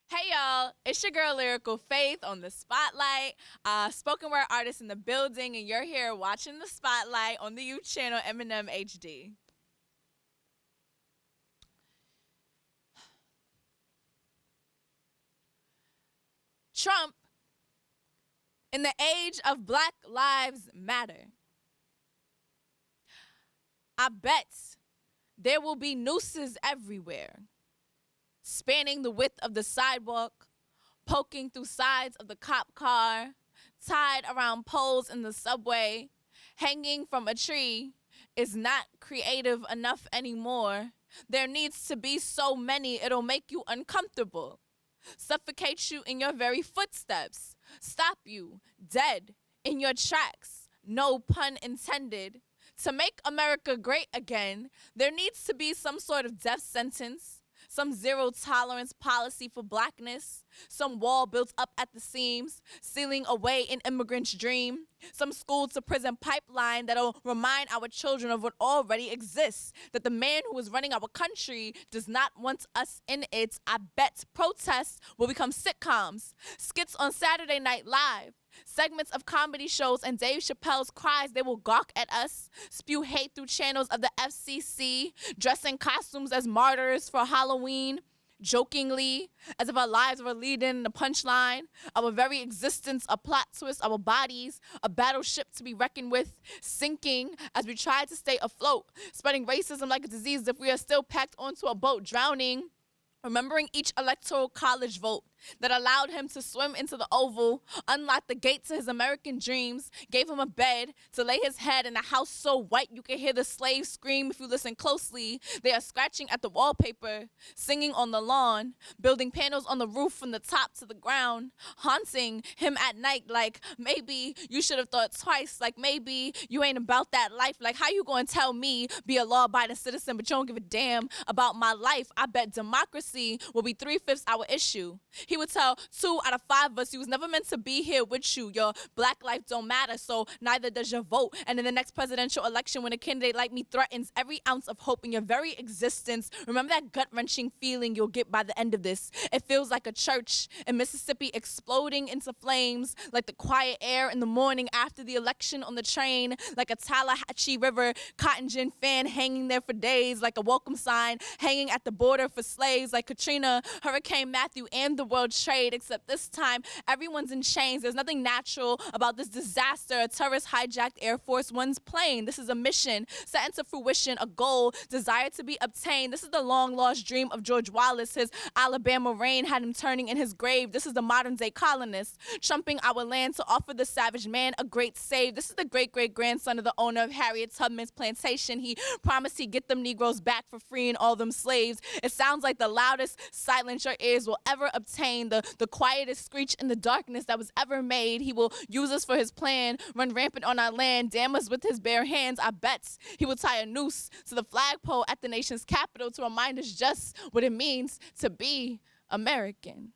Hey y'all, it's your girl Lyrical Faith on the Spotlight, spoken word artist in the building, and you're here watching the Spotlight on the youth channel Eminem HD. Trump, in the age of Black Lives Matter, I bet there will be nooses everywhere, spanning the width of the sidewalk, poking through sides of the cop car, tied around poles in the subway, hanging from a tree is not creative enough anymore. There needs to be so many, it'll make you uncomfortable, suffocate you in your very footsteps, stop you dead in your tracks, no pun intended. To make America great again, there needs to be some sort of death sentence, some zero tolerance policy for blackness, some wall built up at the seams, sealing away an immigrant's dream, some school to prison pipeline that'll remind our children of what already exists, that the man who is running our country does not want us in it. I bet protests will become sitcoms, skits on Saturday Night Live, segments of comedy shows, and Dave Chappelle's cries. They will gawk at us, spew hate through channels of the FCC, dress in costumes as martyrs for Halloween, jokingly, as if our lives were leading the punchline, our very existence a plot twist, our bodies a battleship to be reckoned with, sinking as we try to stay afloat, spreading racism like a disease if we are still packed onto a boat, drowning, remembering each electoral college vote that allowed him to swim into the Oval, unlocked the gate to his American dreams, gave him a bed to lay his head in a house so white you can hear the slaves scream if you listen closely. They are scratching at the wallpaper, singing on the lawn, building panels on the roof from the top to the ground, haunting him at night like, maybe you should have thought twice, like maybe you ain't about that life, like how you gonna tell me be a law-abiding citizen but you don't give a damn about my life? I bet democracy will be 3/5 our issue. He would tell 2 out of 5 of us he was never meant to be here with you. Your black life don't matter, so neither does your vote. And in the next presidential election, when a candidate like me threatens every ounce of hope in your very existence, remember that gut-wrenching feeling you'll get by the end of this. It feels like a church in Mississippi exploding into flames, like the quiet air in the morning after the election on the train, like a Tallahatchie River cotton gin fan hanging there for days, like a welcome sign hanging at the border for slaves, like Katrina, Hurricane Matthew, and the World Trade, except this time everyone's in chains. There's nothing natural about this disaster. A terrorist hijacked Air Force One's plane. This is a mission set into fruition, a goal desired to be obtained. This is the long lost dream of George Wallace. His Alabama rain had him turning in his grave. This is the modern day colonists trumping our land to offer the savage man a great save. This is the great great grandson of the owner of Harriet Tubman's plantation. He promised he'd get them Negroes back for freeing all them slaves. It sounds like the loudest silence your ears will ever obtain, the quietest screech in the darkness that was ever made. He will use us for his plan, run rampant on our land, damn us with his bare hands. I bet he will tie a noose to the flagpole at the nation's capital to remind us just what it means to be American.